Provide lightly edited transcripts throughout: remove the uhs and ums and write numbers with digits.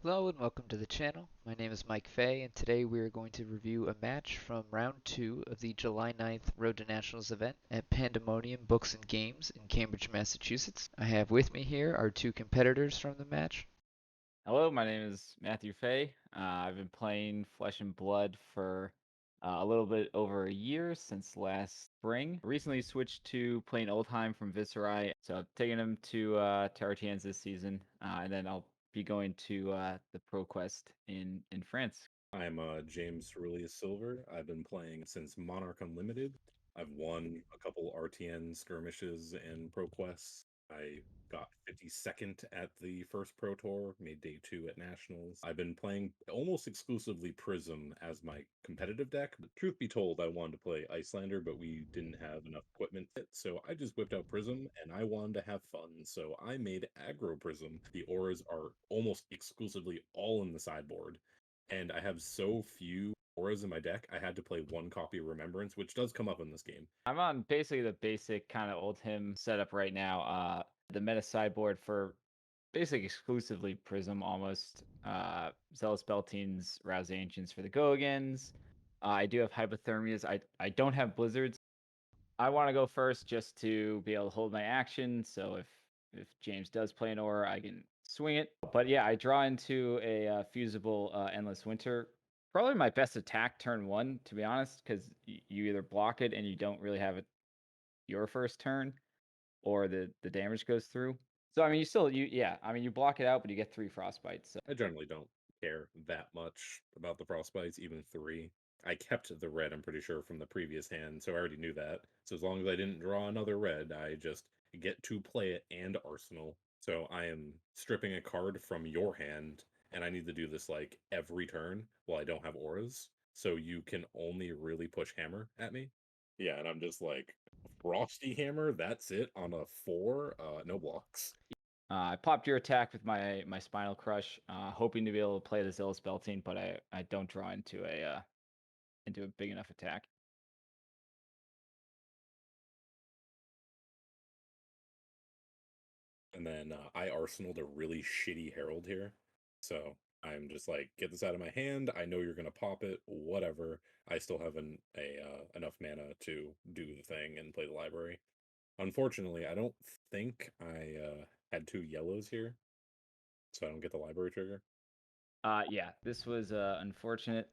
Hello and welcome to the channel. My name is Mike Fay and today we are going to review a match from round 2 of the July 9th Road to Nationals event at Pandemonium Books and Games in Cambridge, Massachusetts. I have with me here our two competitors from the match. Hello, my name is Matthew Fay. I've been playing Flesh and Blood for a little bit over a year since last spring. Recently switched to playing Oldhim from Viserai, so I've taken him to RTNs this season, and then I'll be going to the Pro Quest in France. I'm James Ceruleus Silver. I've been playing since Monarch Unlimited. I've won a couple RTN skirmishes and Pro Quests. I got 52nd at the first Pro Tour, made day 2 at Nationals. I've been playing almost exclusively Prism as my competitive deck. But truth be told, I wanted to play Icelander, but we didn't have enough equipment fit, so I just whipped out Prism and I wanted to have fun. So I made Aggro Prism. The auras are almost exclusively all in the sideboard, and I have so few auras in my deck, I had to play one copy of Remembrance, which does come up in this game. I'm on basically the basic kind of Oldhim setup right now. The meta sideboard for basically exclusively Prism almost. Zealous Beltines, Rouse Ancients for the Go-Agains. I do have Hypothermias. I don't have Blizzards. I want to go first just to be able to hold my action. So if James does play an aura, I can swing it. But yeah, I draw into a fusible Endless Winter. Probably my best attack turn 1, to be honest, because you either block it and you don't really have it your first turn, or the damage goes through. So I mean, you block it out, but you get 3 frostbites. So. I generally don't care that much about the frostbites, even 3. I kept the red, I'm pretty sure, from the previous hand, so I already knew that. So as long as I didn't draw another red, I just get to play it and arsenal. So I am stripping a card from your hand, and I need to do this like every turn while I don't have auras. So you can only really push hammer at me. Yeah, and I'm just like, Frosty Hammer, that's it on a 4, no blocks. I popped your attack with my Spinal Crush, hoping to be able to play the Zealous Beltane, but I don't draw into a big enough attack. And then I arsenaled a really shitty Herald here. So I'm just like, get this out of my hand. I know you're going to pop it, whatever. I still have enough mana to do the thing and play the library. Unfortunately, I don't think I had 2 yellows here, so I don't get the library trigger. Yeah, this was unfortunate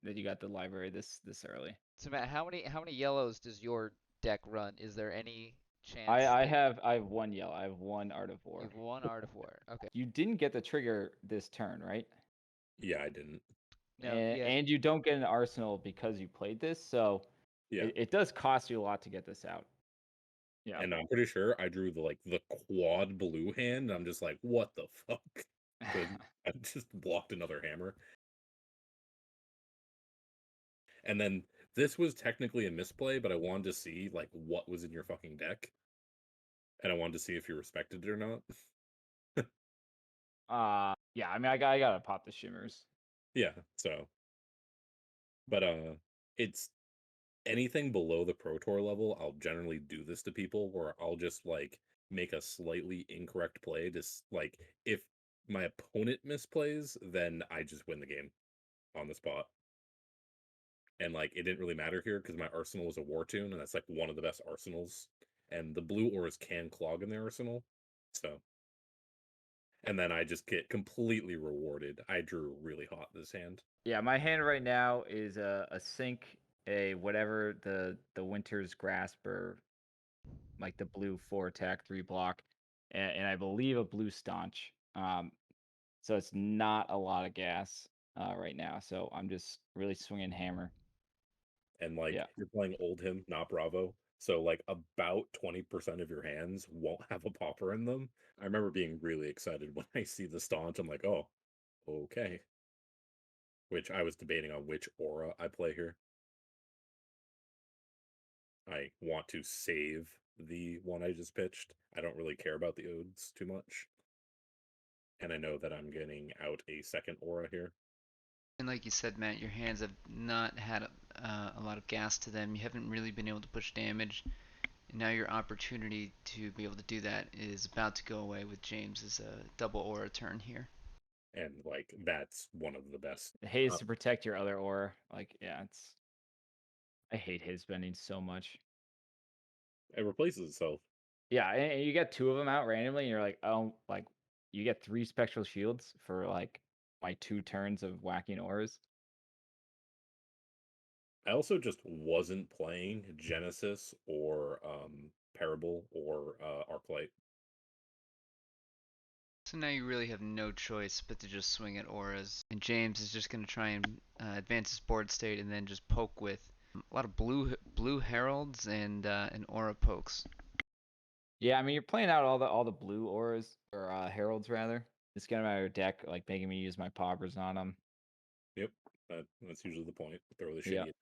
that you got the library this early. So Matt, how many yellows does your deck run? Is there any I chance I that have I have 1 yellow. I have 1 Art of you War. have one Art of War? Okay. You didn't get the trigger this turn, right? Yeah, I didn't. No, yeah. And you don't get an arsenal because you played this, so Yeah. it does cost you a lot to get this out. Yeah. And I'm pretty sure I drew the quad blue hand. And I'm just like, what the fuck? So I just blocked another hammer. And then this was technically a misplay, but I wanted to see like what was in your fucking deck. And I wanted to see if you respected it or not. Yeah, I mean I gotta pop the shimmers. Yeah, so but it's anything below the Pro Tour level, I'll generally do this to people where I'll just like make a slightly incorrect play. Just like if my opponent misplays, then I just win the game on the spot. And like it didn't really matter here because my arsenal was a war tune, and that's like one of the best arsenals. And the blue auras can clog in their arsenal. So and then I just get completely rewarded. I drew really hot this hand. Yeah, my hand right now is a sink, a whatever the Winter's Grasp, or like the blue 4 attack 3 block, and I believe a blue Staunch. So it's not a lot of gas right now. So I'm just really swinging hammer. And like Yeah. you're playing Oldhim, not Bravo. So like about 20% of your hands won't have a popper in them. I remember being really excited when I see the staunch. I'm like, oh, okay. Which I was debating on which aura I play here. I want to save the one I just pitched. I don't really care about the odes too much. And I know that I'm getting out a second aura here. And like you said, Matt, your hands have not had a lot of gas to them. You haven't really been able to push damage. And now your opportunity to be able to do that is about to go away with James's double aura turn here. and like that's one of the best. Haze to protect your other aura. Like, yeah, I hate haze bending so much. It replaces itself. Yeah, and you get 2 of them out randomly, and you're like, oh, like you get 3 spectral shields for like my 2 turns of whacking auras. I also just wasn't playing Genesis or Parable or Arclight. So now you really have no choice but to just swing at auras. And James is just going to try and advance his board state and then just poke with a lot of blue heralds and aura pokes. Yeah, I mean you're playing out all the blue auras or heralds rather. Just get them out of your deck, like making me use my poppers on them. Yep, that's usually the point. Throw the Yeah. shitty.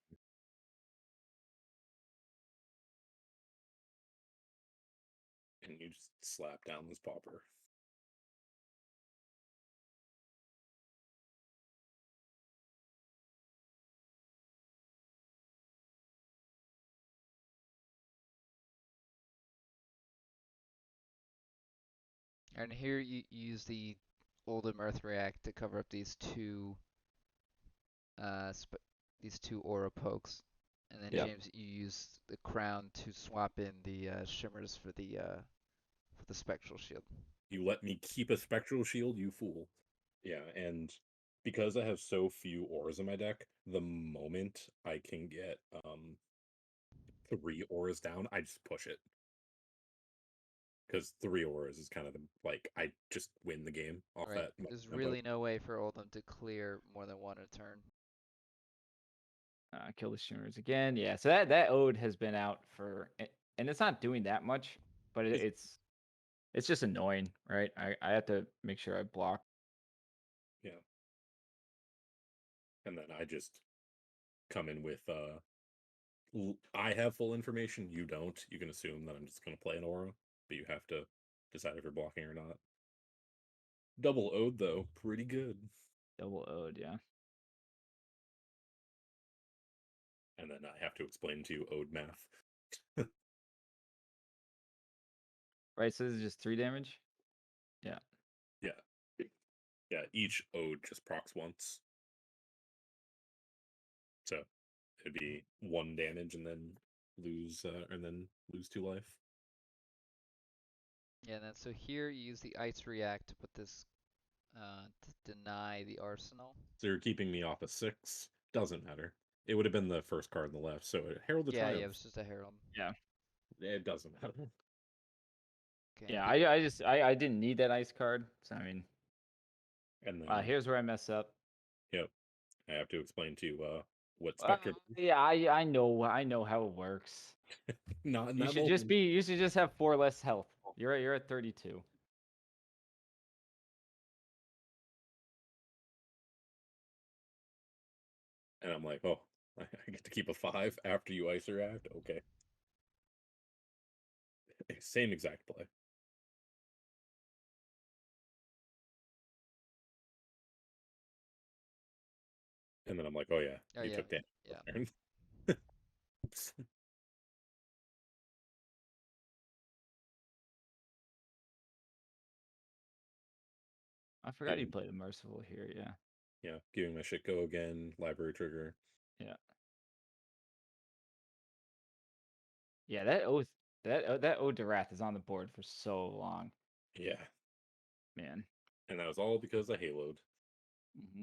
And you just slap down this popper. And here you use the Oldhim Earth React to cover up these two aura pokes, and then Yep. James, you use the crown to swap in the shimmers for the spectral shield. You let me keep a spectral shield, you fool. Yeah, and because I have so few auras in my deck, the moment I can get 3 auras down, I just push it. Because 3 auras is kind of like I just win the game off Right. that. There's really no way for Oldhim to clear more than one a turn. Kill the shimmers again. Yeah, so that ode has been out for, and it's not doing that much, but it's just annoying, right? I have to make sure I block. Yeah. And then I just come in with I have full information, you don't. You can assume that I'm just going to play an aura, but you have to decide if you're blocking or not. Double ode though, pretty good. Double ode, yeah. And then I have to explain to you ode math. Right, so this is just 3 damage? Yeah. Yeah. Yeah, each ode just procs once. So it'd be 1 damage and then lose 2 life. Yeah, and then so here you use the Ice React to put this to deny the arsenal. So you're keeping me off a 6. Doesn't matter. It would have been the first card on the left, so Herald the Yeah, Triumph. yeah, it was just a herald. Yeah. It doesn't matter. Okay. Yeah, I didn't need that ice card. So I mean, And then here's where I mess up. Yep. I have to explain to you what Spectre Yeah, I know how it works. Not in You that should moment. you should just have 4 less health. You're at 32. And I'm like, oh, I get to keep a 5 after you ice react? Okay. Same exact play. And then I'm like, oh yeah, you took damage. Yeah. Oops. I forgot you played the merciful here, yeah. Yeah, giving my shit go again, library trigger. Yeah. Yeah, that Ode to Wrath is on the board for so long. Yeah. Man. And that was all because I haloed. Mm-hmm.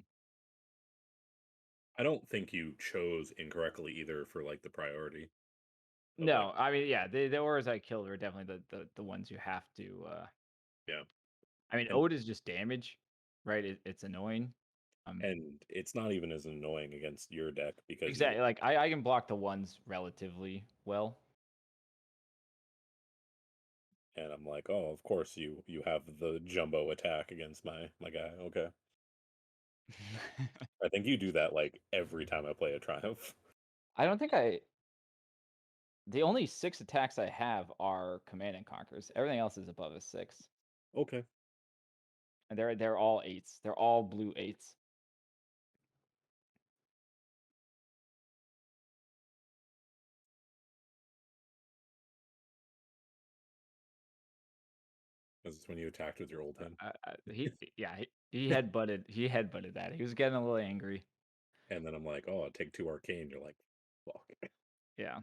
I don't think you chose incorrectly either for like the priority. No, like, I mean, yeah, the auras I killed were definitely the ones you have to. Yeah. I mean, Ode is just damage, right? It's annoying. And it's not even as annoying against your deck because exactly, like I can block the ones relatively well. And I'm like, oh, of course you have the jumbo attack against my guy. Okay. I think you do that like every time I play a Triumph. I don't think the only 6 attacks I have are Command and Conquers. Everything else is above a 6. Okay. And they're all 8s. They're all blue 8s. Is this when you attacked with your Oldhim? He headbutted that. He was getting a little angry. And then I'm like, oh, take 2 arcane. You're like, fuck. Yeah.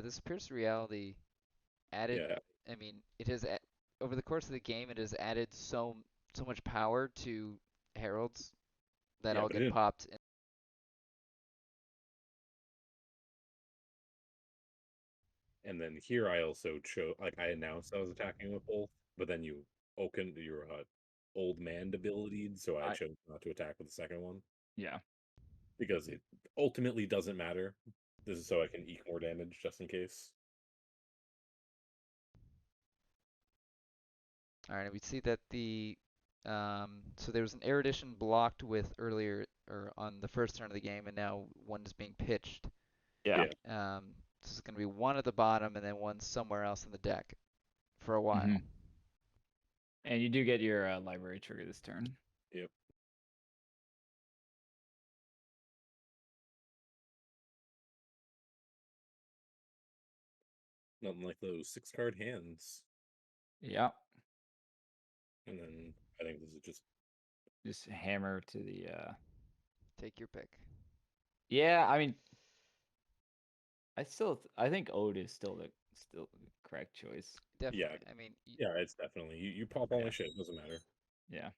This Pierce reality added, Yeah, I mean, it has over the course of the game, it has added so much power to heralds that yeah, all but it get didn't. popped. And then here I also chose, like, I announced I was attacking with both, but then you opened your old man ability, so I I chose not to attack with the second one yeah. because it ultimately doesn't matter. This is so I can eke more damage just in case. All right, we see that so there was an erudition blocked with earlier or on the first turn of the game, and now one is being pitched. Yeah. This is going to be one at the bottom and then one somewhere else in the deck for a while. Mhm. And you do get your library trigger this turn. Yep. Nothing like those 6-card hands. Yeah. And then I think this is Just hammer to the Take your pick. Yeah, I mean I think Ode is still the correct choice. Definitely. yeah, I mean, yeah, it's definitely you pop all Yeah. my shit, doesn't matter. Yeah.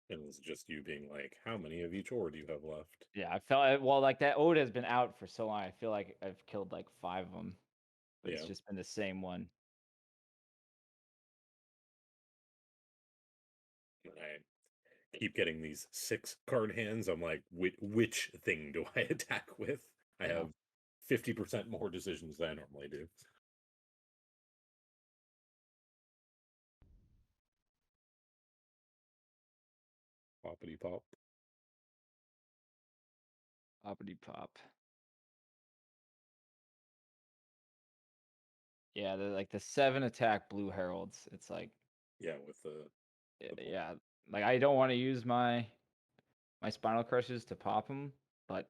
And it's just you being like, how many of each ore do you have left? Yeah, I felt well like that Ode has been out for so long. I feel like I've killed like 5 of them, but it's Yeah. just been the same one. And I keep getting these 6-card hands. I'm like, which thing do I attack with? I Yeah. have 50% more decisions than I normally do. Poppity pop. Poppity pop. Yeah, they're like the 7 attack blue heralds. It's like Yeah, with the yeah, like I don't want to use my spinal crushes to pop them, but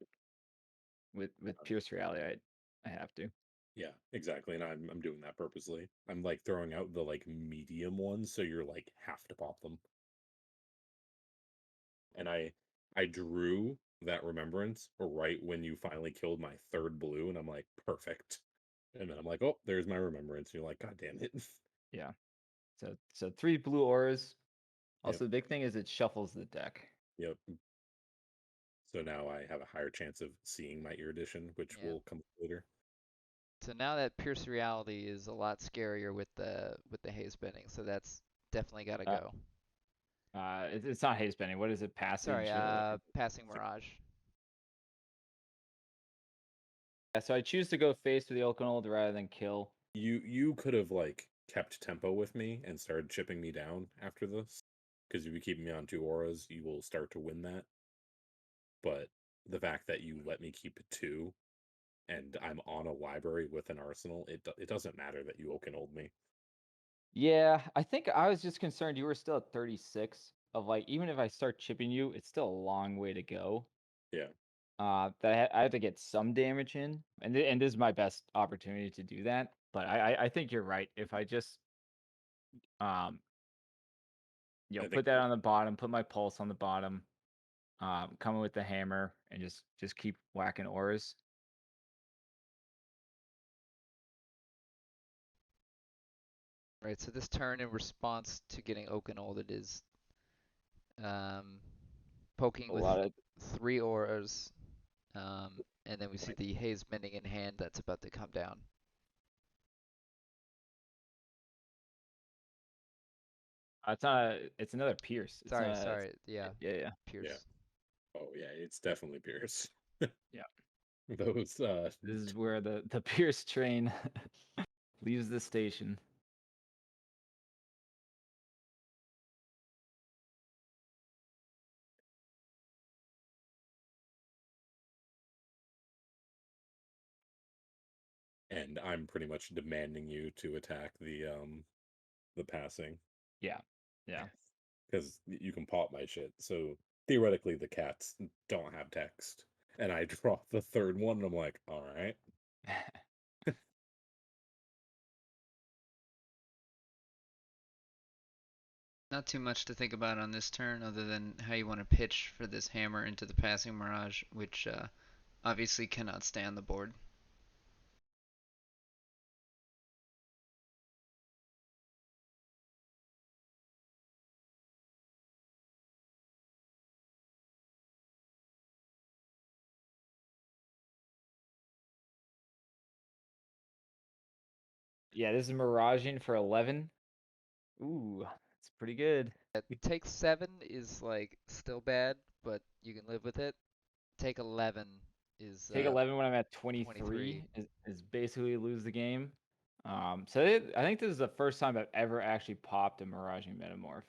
with Pierce Reality I have to. yeah, exactly. And I'm doing that purposely. I'm like throwing out the like medium ones, so you're like have to pop them. And I drew that remembrance right when you finally killed my 3rd blue, and I'm like, perfect. And then I'm like, oh, there's my remembrance. And you're like, God damn it. Yeah. So 3 blue auras. Also, Yep. the big thing is it shuffles the deck. Yep. So now I have a higher chance of seeing my erudition, which yeah. will come later. So now that Pierce reality is a lot scarier with the haze bending, so that's definitely got to Uh, go. It's not haze bending. What is it? Sorry, Passage? passing mirage. Yeah, so I choose to go face with the Oakenold rather than kill. You could have like kept tempo with me and started chipping me down after this, because if you keep me on 2 auras, you will start to win that. But the fact that you let me keep 2 and I'm on a library with an arsenal, it doesn't matter that you Oakenold me. Yeah, I think I was just concerned you were still at 36 of like even if I start chipping you, it's still a long way to go. Yeah. That I have to get some damage in, and this is my best opportunity to do that. But I think you're right. If I just um I think put that on the bottom, put my pulse on the bottom, coming with the hammer, and just keep whacking auras. Right. So this turn, in response to getting Oakenold, it is poking A with lot of 3 auras, and then we see the haze bending in hand that's about to come down. it's another Pierce. It's Sorry, not. sorry. Yeah, Yeah. Pierce. Yeah. Oh yeah, it's definitely Pierce. Yeah. Those This is where the Pierce train leaves the station. and I'm pretty much demanding you to attack the passing. Yeah. Because you can pop my shit. So theoretically, the cats don't have text, and I draw the third one, and I'm like, all right. Not too much to think about on this turn other than how you want to pitch for this hammer into the passing mirage, which obviously cannot stay on the board. Yeah, this is miraging for 11. Ooh, that's pretty good. Take 7 is like still bad, but you can live with it. Take 11 is Take 11 when I'm at 23, 23. is basically lose the game. So I think this is the first time I've ever actually popped a miraging metamorph.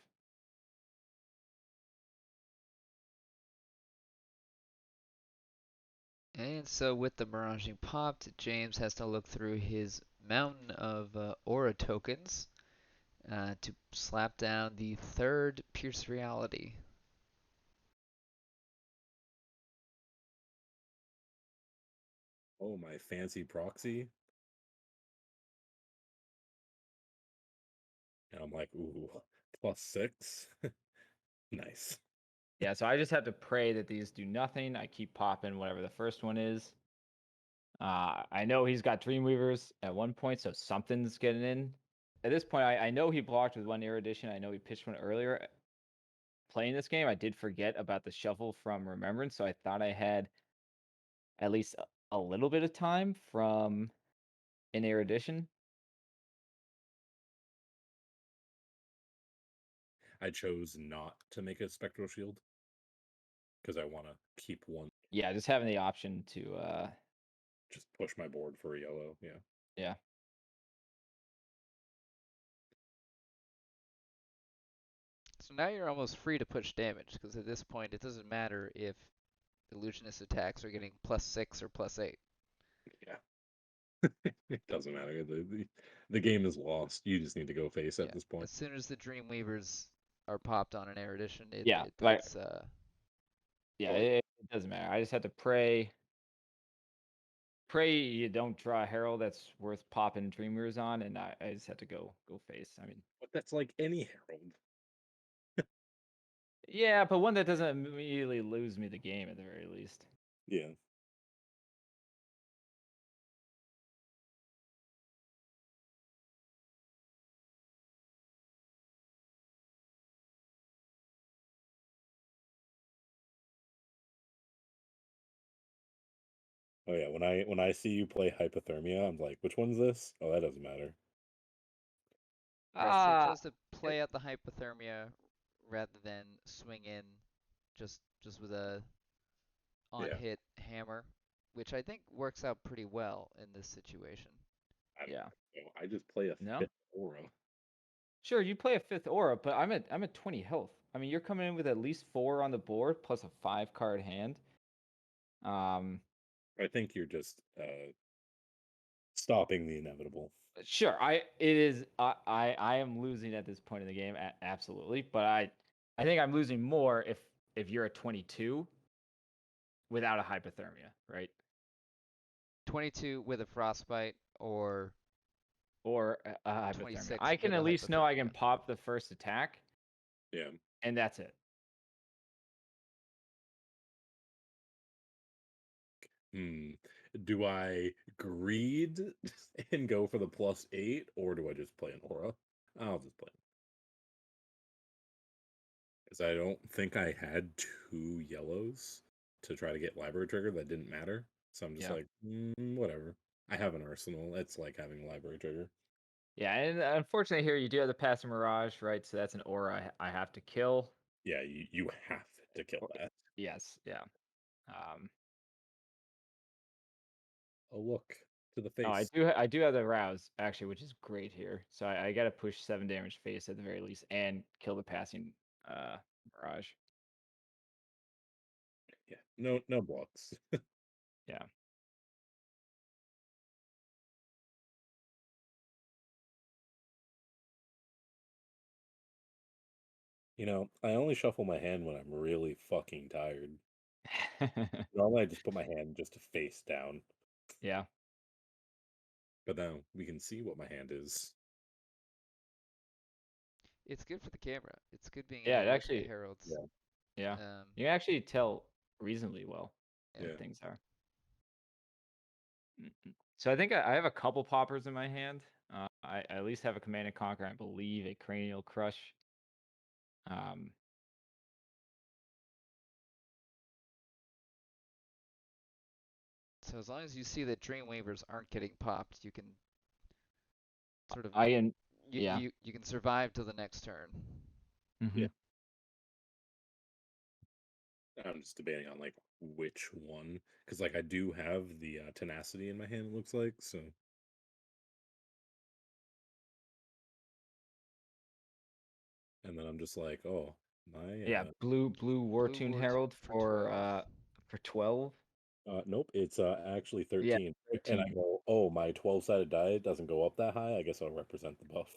And so with the miraging popped, James has to look through his mountain of aura tokens to slap down the third Pierce Reality. Oh, my fancy proxy. And I'm like, ooh, +6. Nice. Yeah, so I just have to pray that these do nothing. I keep popping whatever the first one is. I know he's got Dreamweavers at one point, so something's getting in. At this point, I know he blocked with one Erudition. I know he pitched one earlier. Playing this game, I did forget about the shuffle from Remembrance, so I thought I had at least a little bit of time from an Erudition. I chose not to make a Spectral Shield because I want to keep one. Yeah, just having the option to just push my board for a yellow. Yeah. Yeah. So now you're almost free to push damage, because at this point it doesn't matter if Illusionist attacks are getting +6 or +8. Yeah. It doesn't matter. The game is lost. You just need to go face at this point. As soon as the Dreamweavers are popped on an Erudition, Yeah, it doesn't matter. I just have to pray you don't draw a Herald that's worth popping Dreamweavers on, and I just have to go face. I mean, but that's like any Herald. Yeah, but one that doesn't immediately lose me the game at the very least. Yeah. Oh yeah, when I see you play Hypothermia, I'm like, which one's this? Oh, that doesn't matter. So you chose to play out the Hypothermia rather than swing in just with a on-hit hammer, which I think works out pretty well in this situation. I just play a 5th aura. Sure, you play a 5th aura, but I'm at 20 health. I mean, you're coming in with at least 4 on the board plus a 5-card hand. I think you're just stopping the inevitable. Sure, I am losing at this point in the game, absolutely, but I think I'm losing more if you're at 22 without a Hypothermia, right? 22 with a Frostbite or a Hypothermia. 26 I can with at a least know I can Hypothermia. pop the first attack. Yeah. And that's it. Do I greed and go for the +8, or do I just play an aura? I'll just play. Because I don't think I had 2 yellows to try to get library trigger that didn't matter. So I'm just like, whatever. I have an arsenal. It's like having a library trigger. Yeah, and unfortunately here you do have the Passive Mirage, right? So that's an aura I have to kill. Yeah, you have to kill that. Yes, yeah. Oh, look to the face. Oh, I do have the Rouse, actually, which is great here. So I got to push 7 damage face at the very least and kill the passing Mirage. Yeah, no blocks. Yeah. You know, I only shuffle my hand when I'm really fucking tired. Normally, I just put my hand just to face down. Yeah. But now we can see what my hand is. It's good for the camera. It's good being Yeah, able it to look at the actually, heralds. Yeah. yeah. Um, You can actually tell reasonably well yeah. what Yeah. things are. So I think I have a couple poppers in my hand. I at least have a Command and Conquer, I believe a Cranial Crush. So as long as you see that Dreamweavers aren't getting popped, you can sort of I can, you yeah. you can survive till the next turn. Mm-hmm. Yeah. I'm just debating on like which one, because like I do have the tenacity in my hand. It looks like so. And then I'm just like, oh, my Yeah, blue War Blue Tune War Herald for 12. for 12. Nope, it's actually Yeah, 13. And I 13. go, oh, my 12-sided die doesn't go up that high. I guess I'll represent the buff.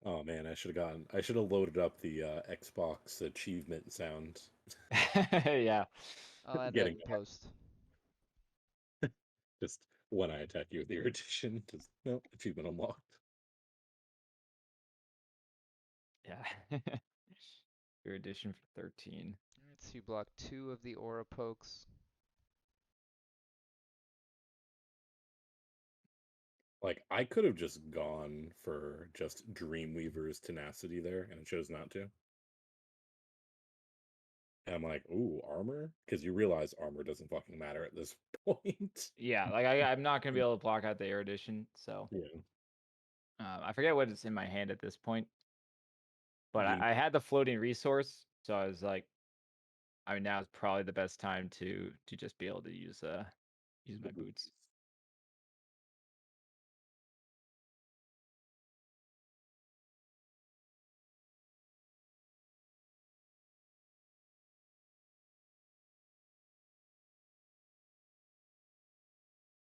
Oh man, I should have loaded up the Xbox achievement sound. Yeah. I'll add that Getting in post. just when I attack you with the erudition, just no achievement unlocked. Yeah. Your edition for 13. Alright, so you block 2 of the aura pokes. Like I could have just gone for just Dreamweaver's tenacity there, and I chose not to. And I'm like, ooh, armor? Because you realize armor doesn't fucking matter at this point. Yeah, like I'm not gonna be able to block out the erudition, so Yeah. I forget what is in my hand at this point. But You I had the floating resource, so I was like, I mean, now is probably the best time to just be able to use my boots.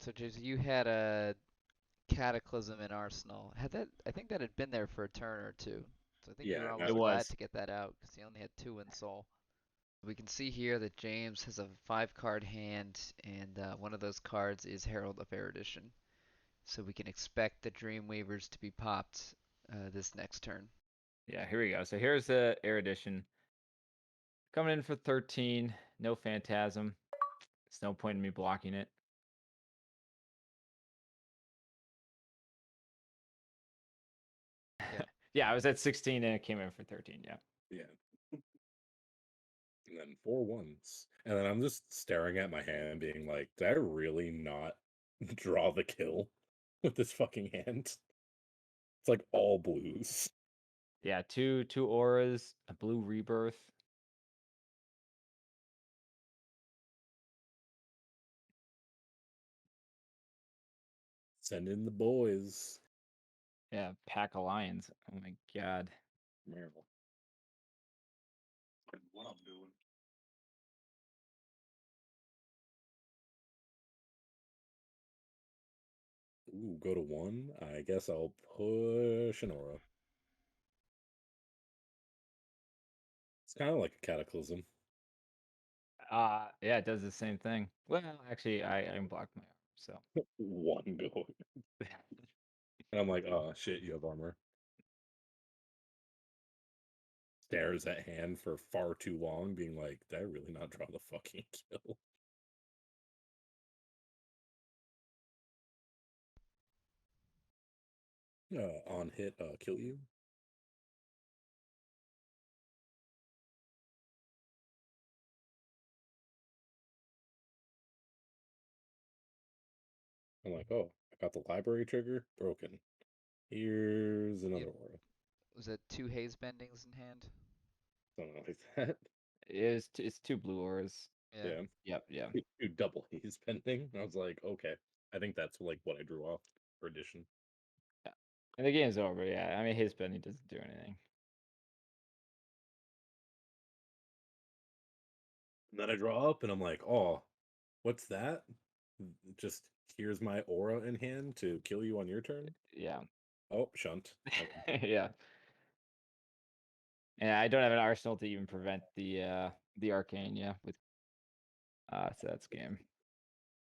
So Jason, you had a Cataclysm in Arsenal. I think that had been there for a turn or two. So I think you yeah, were that It almost was glad was. to get that out because he only had 2 in soul. We can see here that James has a 5-card hand, and one of those cards is Herald of Erudition. So we can expect the Dreamweavers to be popped this next turn. Yeah, here we go. So here's the erudition coming in for 13. No phantasm. There's no point in me blocking it. Yep. Yeah, I was at 16 and it came in for 13. Yeah. yeah. And then 4 1s. And then I'm just staring at my hand, being like, did I really not draw the kill with this fucking hand? It's like all blues. Yeah, two auras, a blue rebirth. Send in the boys. Yeah, pack of lions. Oh my god. Miracle. What I'm doing. Ooh, go to 1. I guess I'll push an aura. It's kind of like a cataclysm. Yeah, it does the same thing. Well, actually, I can block my arm, so. 1 go. And I'm like, oh shit, you have armor. Stares at hand for far too long, being like, did I really not draw the fucking kill? On hit, kill you. I'm like, oh, I got the library trigger broken. Here's another Yep. aura. Was that 2 haze bendings in hand? Something like that. It's two blue auras. Yeah. Yeah. Yep, yeah. Two double haze pending. I was like, okay. I think that's like what I drew off for addition. Yeah. And the game's over, yeah. I mean, his bending doesn't do anything. And then I draw up and I'm like, oh, what's that? just here's my aura in hand to kill you on your turn. Yeah. Oh, shunt. Okay. Yeah. And I don't have an arsenal to even prevent the arcane, yeah, with so that's game.